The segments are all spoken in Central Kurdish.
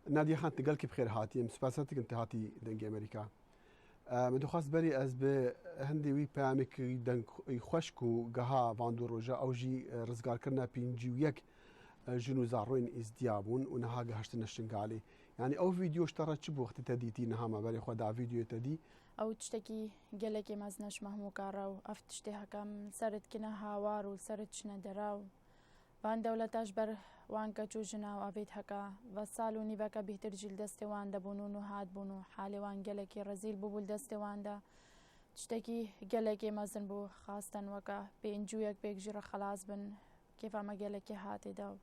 نادية خان تقلك بخير هاتي مسباساتك انت هاتي دنج امريكا من خاص بري از به هندي وي بامك دنگ خوشكو جها باندو روجا او جي رزقار كرنا بينجيو يك جنو زاروين ازديابون ونها جهشت نشنقالي يعني او فيديو اشترت شبو وقت تديتي نها ما بري خدا فيديو تدي او تشتكي قالك مازناش مهمو كاراو افتشتها كم سرت كنا هاوار وسرت شنا دراو وان دولتاش بر وان كچو جنا وافيت هكا وصالو نيبكا بهتر جيل دست وان دبونو هاد بونو حالي وان قالك رزيل بوبول دست وان دا تشتكي قالك مازن بو خاصة وكا بينجويك بيكجر خلاص بن كيف ما قالك هاتي داو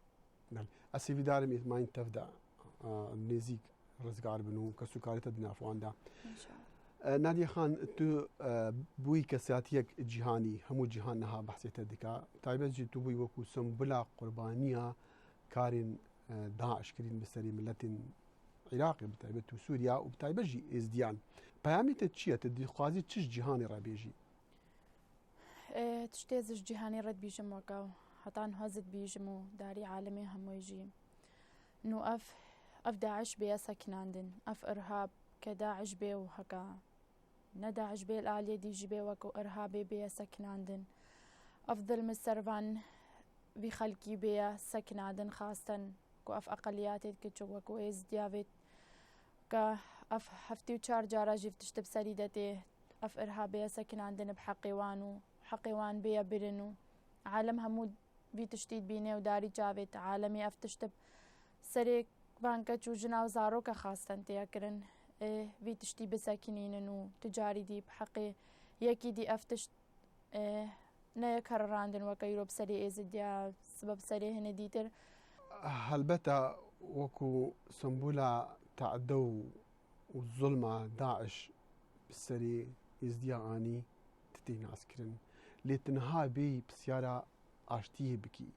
نعم اسي في دارم ما تفدا نزيك رزقار بنو كسكاري تدنا فوان دا ان شاء الله نادية خان تو بوي كساتيك جهاني همو جهانها بحثي تدكا تايبز جي تو بوي وكو سنبلا قربانية كارين داعش كرين بسري ملة عراقي بتايبت سوريا وبتايبت جي ازديان بيامي تتشيا تدي خوازي تش جهاني رابيجي تشتيز جهاني رد بيجم وكاو هطان هزت بيجمو داري عالمي همو يجي انو اف داعش بيا سكناندن اف ارهاب كداعش بي وهكا نداعش بي الآلية دي جبي وكو إرهابي بيا سكناندن أفضل مسرفان في خلقي بيا سكناندن خاصة كو أف أقلياتي كتشو وكو إزديافت كا أف هفتي وشار جارا جفتشت بسريدتي أف إرهابي سكناندن بحقيوانو حقيوان بيا برنو عالم همود في تشتيد بيني وداري جافت عالمي أفتشتب سريك بانكا تشو جنا وزاروكا خاصة تياكرن في تشتي بساكنين و تجاري دي بحقي يكي دي افتش نيكر راندن وكيرو بسري ازديا سبب سري هنا ديتر هلبتا وكو سنبولا تعدو والظلمة داعش بالسري ازديا اني تتين عسكرن لتنها بي بسيارة اشتيه بكي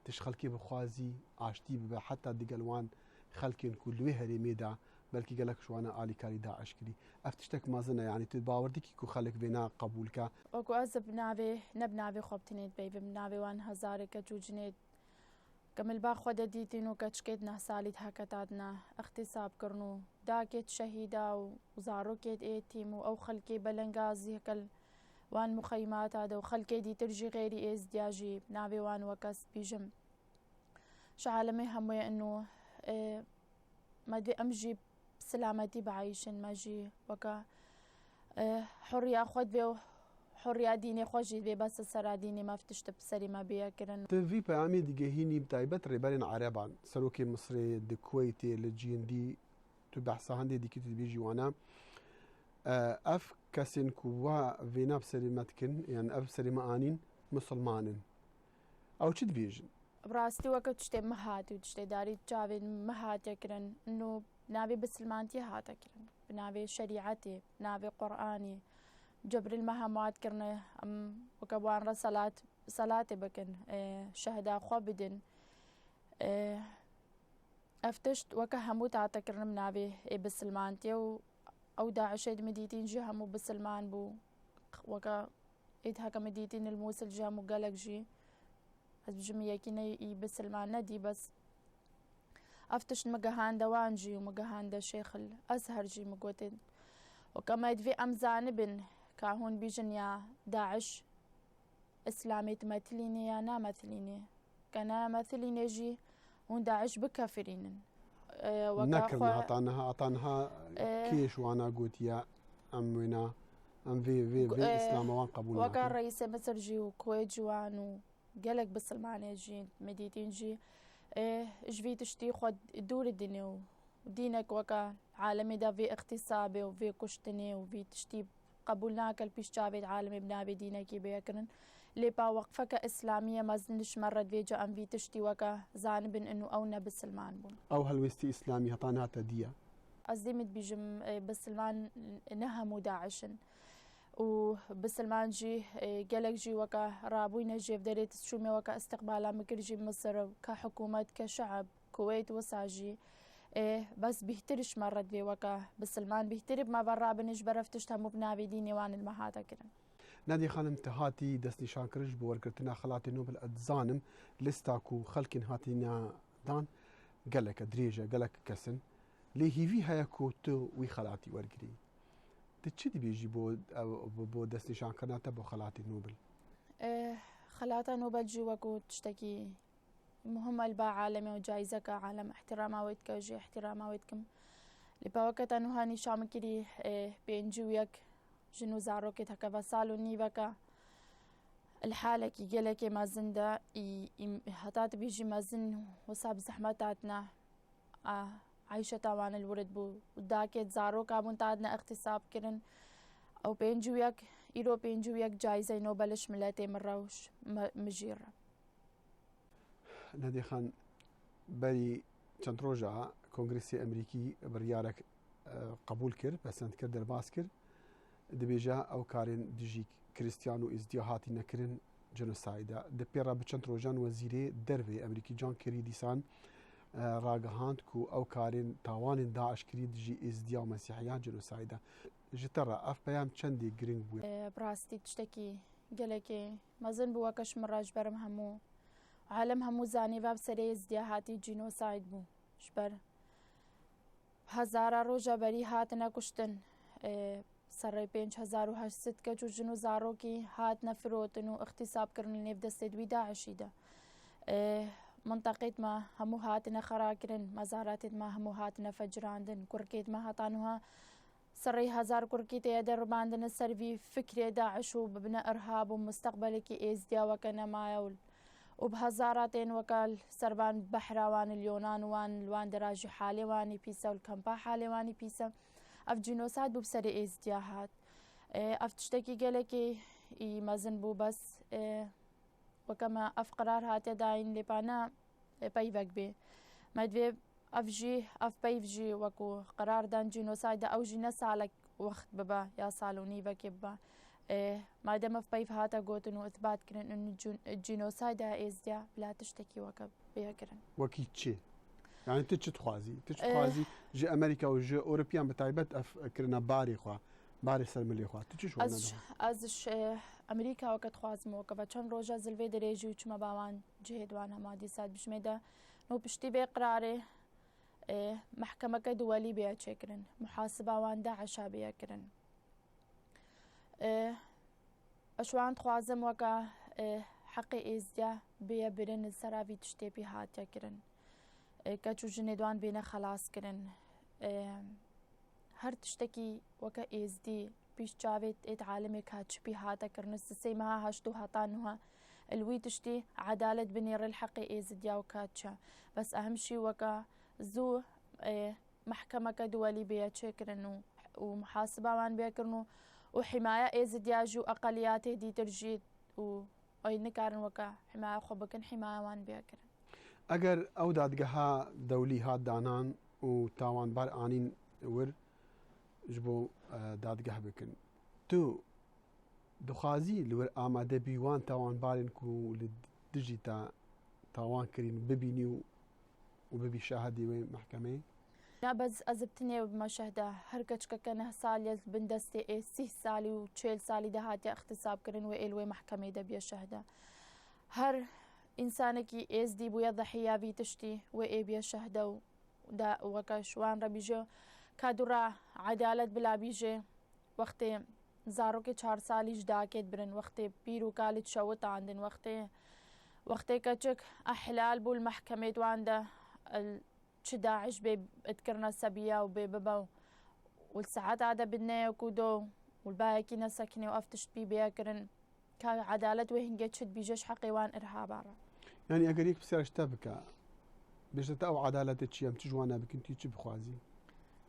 تشخلكي بخوازي اشتيه ببا حتى ديقلوان خلكين كل هري ميدا بلكي قالك شو انا الي كاري داعش كري افتشتك ما زنا يعني تباوردك كو خلك بينا قبولك وكو ازب نافي نبنافي خوبتنيت بيبي بنافي وان هزارك جوجنيت كمل با خود ديتينو كتشكيت نهساليت هكتاتنا اختصاب كرنو داكيت شهيدا وزاروكيت ايتيم او خلكي بلنغازي هكل وان مخيمات هذا وخلكي دي ترجي غيري ازدياجي نافي وان وكس بيجم شعالمي همي انه ما دي امجي بسلامتي بعيشن ماجي وكا حرية خود بيو حرية ديني خوشي بي بس سرا ديني ما فتشت بسري ما بيا كرن في بيامي ديجهيني بتايبت ريبارين عربان سلوكي مصري دكويتي لجين دي تبحثا هندي دي كتب بيجي وانا اف كاسين كوا فينا بسري متكن يعني اف سري مانين مسلمانين او تشد بيجن براستي وقت تشتي مهاتي وتشتي داري تشافين مهاتي كرن انه نابي بسلمانتي هاتا كرن بنابي شريعتي بنابي قرآني جبر المهمات كرنا ام وكبوان رسالات صلاتي بكن شهدا خوبدن افتشت وكا هموت عتا كرنا بنابي بسلمانتي او داعش مديتين جي همو بسلمان بو وكا ايدها كمديتين الموصل جي همو قالك جي از بجمية كينا بسلمان ندي بس افتش مقهان دوانجي ومقهان دا شيخ الازهر جي مقوتين وكما يدفي امزانبن كاهون بيجن يا داعش اسلامي تمثليني يا نا مثليني كنا مثليني جي هون داعش بكافرين نكرنا اعطانها كيش وانا قلت يا امنا ام في اسلام وان قبول وكان رئيس مصر جي وكويت جوان وقالك بسلمان جي مديتين جي جفي تشتي خد دور الدنيا ودينك وكا عالمي دا في اغتصابي وفي كشتني وفي تشتي قبولناك البيش جابت عالمي بنابي دينك بيكرن لبا وقفك إسلامية مازنش مرد فيجا أم في تشتي وكا زانبن إنه أونا بسلمان بون أو هلوستي إسلامي هطانها تدية أزدمت بيجم بسلمان نهمو داعشن وبسلمان جي قالك جي وكا رابوينا جي بدريت تشومي وكا استقبالا مكر جي مصر كحكومة كشعب كويت وساجي بس بيهترش مرد بي وكا بسلمان بيهترب ما برا بنش برفتش تمو بنابي ديني وان المهاتا كرن نادي خانم تهاتي دست نشان كرج بوركرتنا خلاتي نوبل اتزانم لستاكو خلكن هاتينا دان قالك دريجة قالك كسن لێ هیوی هەیە کۆ تۆ وی خەڵاتی وەرگری تە چی دەبێژی بۆ دەستنیشانکردناتە بۆ خەڵاتی نوبل؟ خەلاتە نۆبەلجی وەکو تشتێکی مهمە با عالەمێ و جایزەکە عالەم احتراماویت کە ژێ احتراماویت کەم لێپاوەکە تەنها نیشامەکیری پێنج و یەک ژن و زارۆکێت هەکە بە ساڵ و نیڤەکە الحالێکی گەلێکێ مەزندا هەتات بیژی مەزن وەساب زەحمەتاتنا عیشە تاوانە الورد بوو داکێت زارۆکا بوون تادنە اقتصابکردن ئەو پێنج و یەک ئیرۆ پێنج و یەک جایزەی نۆبەلش ملەتێ مڕەوش مژیرە. نەدیخان بەری چەند ڕۆژە کۆنگرسی ئەمریکی بڕیارێک قبول کرد پەسەند کرد دەرباز کرد دەبێژە ئەو کارێن دژی کریستیان و ئیزدیا هاتی نەکردن جنۆسایدە دەپێڕە بچەند ڕۆژان وەزیرێ دەرێ ئەمریکی جان کری دیسان ڕاگەهاند و ئەو کارێن تاوانین داعشکری دژی ئیزدیا و مەسیحیان جنۆسایدە ji te re ev peyam çendê giring bûye? Rastî tiştekî gelekê mezin bû weke ji min re ji ber em hemû alem hemû zanî vev serê izdiya hatî genocide bû ji ber hezara roja berî hatine kuştin serê 5800 keç û jin û zarokî hatine firotin û ixtîsabkirin li nêv destê wî Daişî de. Minteqêt me hemû hatine xerakirin, mezaratê me hemû hatine fecirandin, kurkêt me hetan wiha سەرڕێی هەزار کورکی تەیە دەڕباندنە سەروی فکرێ داعش و ببنە ئەرهاب و مستەقبلێکی ئێزدیاوەکە نەمایە و بە هەزاراتێن وەکال سەربان بەحراوانی لیۆنان وان لوان دەراژی حالێوانی پیسە و کەمپا حالێوانی پیسە ئەف جینۆسات بوو سەری ئێزدیا هات ئەف تشتێکی گەلێکی مەزن بوو بەس وەکەمە ئەف قرار هاتە داین لێپانە پەیڤەک بێ مەدوێ ئەف پەیڤژی وەکو قەراردان جینۆسایدە ئەو ژی نە ساڵێک وەخت ببە یا ساڵ و نیڤەکێ ببە مادەمە پەیڤ هاتە گوتن و ئەتباتکردن جینۆسایدا ئێزدیا بلا تشتێکی وەکە بێکردن وەکی چێ؟ یعنی تو چ خوازی؟ تو چ خوازی ژە ئەمریکا و ژە ئۆروپیان بە تایبەت ئەفکردنە باری خوا باری سەرمەلی خوا تو چش ئەزش ئەمریکاوەکە خوازمەوەکە بە چەند ڕۆژە زلوێ دەرێژی و چمە باوان جێدوان هەما دیسات بژمێدا نۆ پشتی بێ قرارێ محکەمەکە دووەلی بێ چێکردن محاسباوان داعشا بێکردن ئەشوان خوازم وەکە حەقی ئێزدیا بێ برن سەراوی تشتێپی هاتەکردن کەچ و ژنێدوان بێنە خەلاسکردن هەر تشتێکی وەکە ئێزدی پیش چاوێت ئێت عالمێک هاتچپی هاتەکردن سسەی مەها هەشت و هەتانوە الوی تشتی عدالت بنێڕێ حەقی ئێزدیا و کاتچە بەس ئەهمشی وەکە زوو محکەمەکە دووەلی بێ چێکردن و محاسباوان بێکردن و حیمایە ئێزدیاژی و ئەقەلیاتێ دیترژیت و ئەی نکارن وەکە حیمایە خۆ بکەن حیمایەوان بێکردن ئەگەر ئەو دادگەها دەولی هات دانان و تاوانبار ئانین ور ji bo dadgeh bikin tu dixwazî li wir amade bî wan tawanbarên ku li dijî te tawan kirîn bibînî û bibî şahidê wê mehkemeyê بەس ئەزبتنێ بمەشەهدا هەر کەچکەکە نە ساڵێت بن دەستێ ئێ 30 ساڵی و 40 ساڵی داهاتێ اختصابکردن و ئێلوێ محکەمەی دەبێ شەهدا هەر ئینسانێکی ئێزدی بووە دەحیاوی تشتی و ئێ بێ شەهدە و وەکە شوان ڕەبیژە کادوڕا عەدالەت بلابیژێ وەختێ زارۆکی 4 ساڵیش داکێت برن وەختێ پیر و کالیت شەوتاندن وەختێ کەچک ئەحلال بوو محکەمەی دواندا چ داعش بێ ئەتکردنە سەبیە و بێ ببە و سەعات عادە بنەیەک و دۆ والبایەکی نەسەکنێ و ئەف تشتبی بێکردن کە عەدالەت وێ هینگە چت بیژەش حەقیوان ئەرهابارە یعنی ئەگەر یەک پرسیارشتە بکە بێژێتە ئەو عەدالەتە چی ئەم چ جوانە بکەن تی چ بخوازی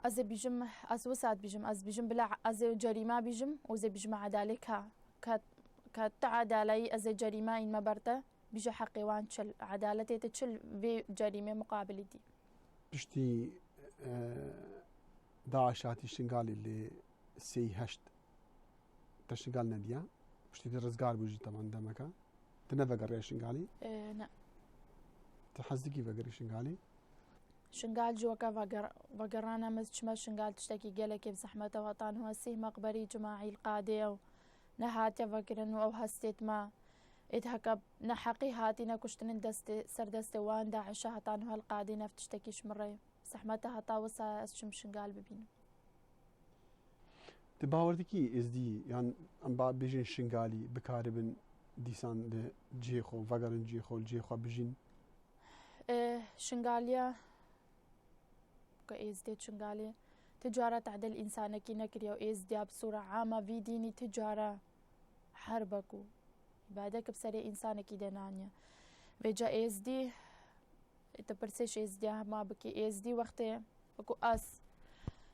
ئەزێ بیژم ئەس وسات بیژم ئەس بیژم بلا ئەزێ جەریما بیژم و زێ بیژمە عەدالێ کە تە عەدالایی ئەزێ جەریما ئین مەبەرتە بیژە حەقیوان چل عەدالەتێتە چل وێ جەریمێ مقابلی دی پشتی داعشاتی شنگالی لێ سێی هەشت تە شنگال نەدیە پشتی ڕزگار بووژی تەمان دەمەکە تە نەڤەگەڕێ شنگالی تە حەزێکی ڤەگەری شنگالی شنگال جوەکە ڤەگەڕانە مەز چمە شنگال تشتێکی گەلێکی زەحمەتەوە تان هوەسی مەقبەری جماعی القادێ و نەهاتە ڤەگرن و ئەو هەستێتمە ئێت هەکە نەحەقی هاتی نەکوشتنن سەردەستێ وان داعشە هەتان هەڵقادی نەف تشتێکیش مڕێ زحمتها هتا وسا أسشم شنقال ببين تباوردكي ازدي يعني ام با بيجين شنغالي بكاربن ديسان ده جيخو فاغرن جيخو بيجين شنغاليا كإزدي شنغاليا تجارة تعدل إنسانك نكريا وإزدي بصورة عامة في ديني تجارة حربكو بعدك بسري إنسانك دنانيا بيجا إزدي تبرسيش إزدي ما بكي إزدي وقتي أكو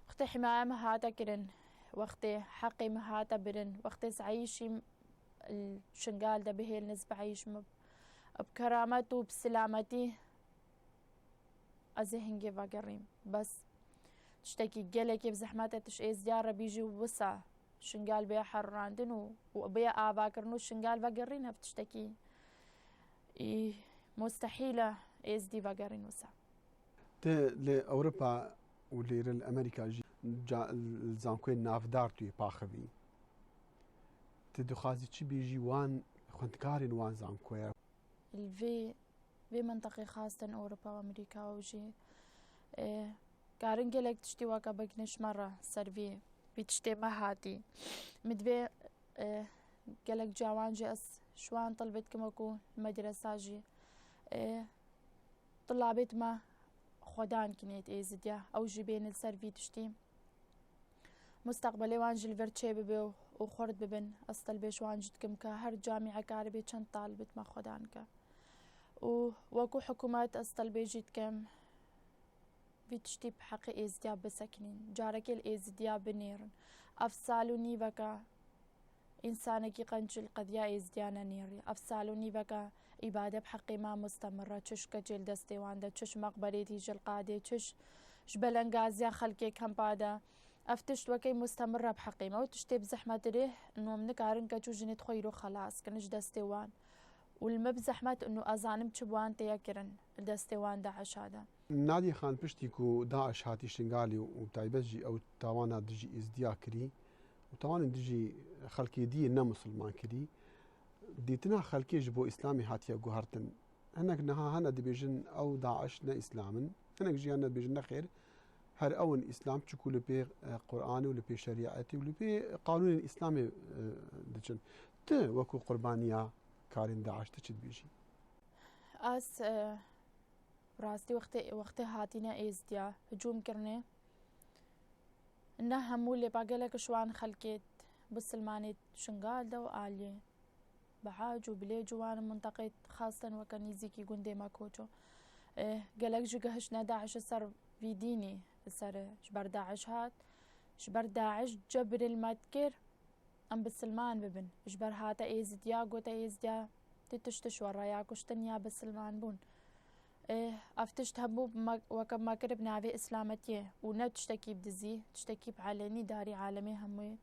وقتي حماية مهاتا كرن وقتي حقي مهاتا برن وقتي سعيشي الشنغال ده بهي النسبة عيش بكرامته وبسلامتي أزهنجي فاقريم بس تشتكي قلقي بزحماتها تش إزديارة بيجي وسع شنغال بيا حراندن وبيا آباكرنو شنغال فاقرين بتشتكي مستحيلة إزدي فاقرين وسع لأوروبا ولير الأمريكا جا الزانكوين نافدارتوي باخبي تدخازي تشي بيجي وان خندكارين وان زانكويا الفي منطقة خاصة أوروبا وأمريكا وجي كارن قلق تشتي واقع بقنش مرة سرفي بتشتي مهاتي مدبي قلق جاوان جي شوان طلبت كمكو المدرسة جي طلابت ما خدان كنيت إيزديا أو جبين السرفي تشتي مستقبلي وانجي الفرتشي ببي وخورد ببن أصطلبيش وانجد كمكا هر جامعة كاربي چند طالبت ما خدانكا وكو حكومات أصطلبي جيت كم بتشتي بحقي إيزديا بسكنين جارك الإيزديا بنيرن أفصالو نيبكا إنسانكي قنجل قضية إيزديانا نيري أفصالو نيبكا إبادة بحقي ما مستمرة تشش كجيل دستي واندا تشش مقبريتي جل قادي تشش جبلنغازيا خلقي كمبادا أفتشت وكي مستمرة بحقي ما وتشتي بزحمة ريه إنه منك عارن كجو جنيت خويرو خلاص كنش دستي وان والمبزحمة إنه أزانم تشبوان تيكرن دستي وان داعش هذا نادي خان بشتيكو داعش هاتي شنغالي وتايبجي أو تاوانا دجي إزديا كري وتاوانا دجي خلقي دي نا مسلمان كري ديتنا خلقي جبو إسلامي هاتيا قهرتن هناك نها هنا دبيجن أو داعش نا إسلاما هناك جي هنا دبيجن خير هر أون إسلام تشكو لبي قرآني ولبي شريعتي ولبي قانون الإسلامي دجن وكو قربانيا كارين داعش تشد بيجي راستي وقتي هاتينا إيزديا هجوم كرني إنها همولي باقلك شوان خلقيت بسلماني شنغال دا وآلي بعاج وبلي جوان منطقة خاصة وكنيزيكي قندي ما كوچو قلق جهشنا داعش صار في ديني صار شبر داعش هات شبر داعش جبر المتكر أم بسلمان ببن جبر هاتا إيزديا قوتا إيزديا تتشتش ورايا كشتنيا بسلمان بون أفتشت هبو وكب ما كرب نافي إسلامتيه ونتشتكي بدزي تشتكي بعلني داري عالمي همي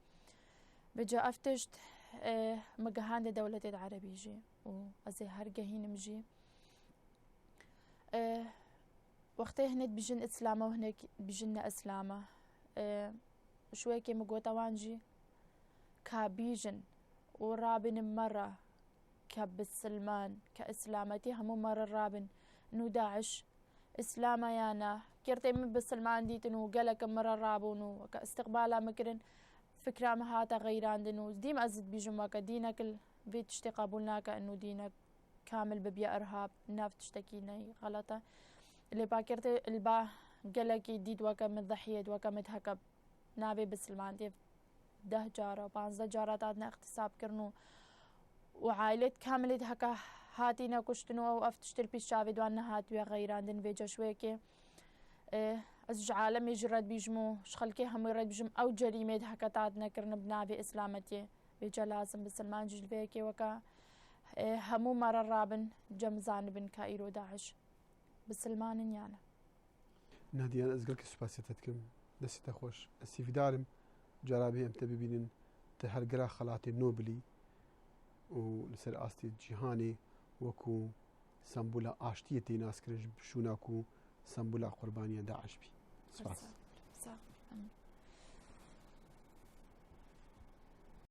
بجا أفتشت مقهان دولة العربية جي وأزي هرقهين مجي وقتها هناك بيجن إسلامه وهناك بيجن إسلامه شوي كي مقوتا وانجي كابيجن ورابن مرة كبسلمان كإسلامتي همو مرة رابن نو داعش إسلاما يانا كيرتي من بسلمان ديتنو قلق مرة رابونو كاستقبالا مكرن فكرة مهاتا غيران دنو ديم أزد بيجن واكا دينك البيت تشتي قابلناك إنو دينك كامل ببيا إرهاب ناف تشتكيني غلطة اللي باكرتي البا قلقي ديد واكا متضحية واكا متهكب نابي بسلمان دي 10 جارة و 15 جارة تادنا اغتصاب كرنو وعائلة كاملة هكا هاتينا كشتنو أو أفتشتر بيشافي دوانا هاتويا غيران دن فيجا شويكي أزج عالم يجرد بيجمو شخلكي هم يرد بيجم أو جريمة هكا تادنا كرن بنابي إسلامتي فيجا لازم بسلمان جل فيكي وكا همو مرة رابن جمزان بن كايرو داعش بسلمان يانا نادي أنا أزقلك سباسيتتكم دسي تخوش السي في دارم جرابي أمتى ببينن تهرقرا خلاتي نوبلي ولسر آستي جيهاني وكو سمبولا آشتيتي ناس كرج بشوناكو سمبولا قربانية داعش بي.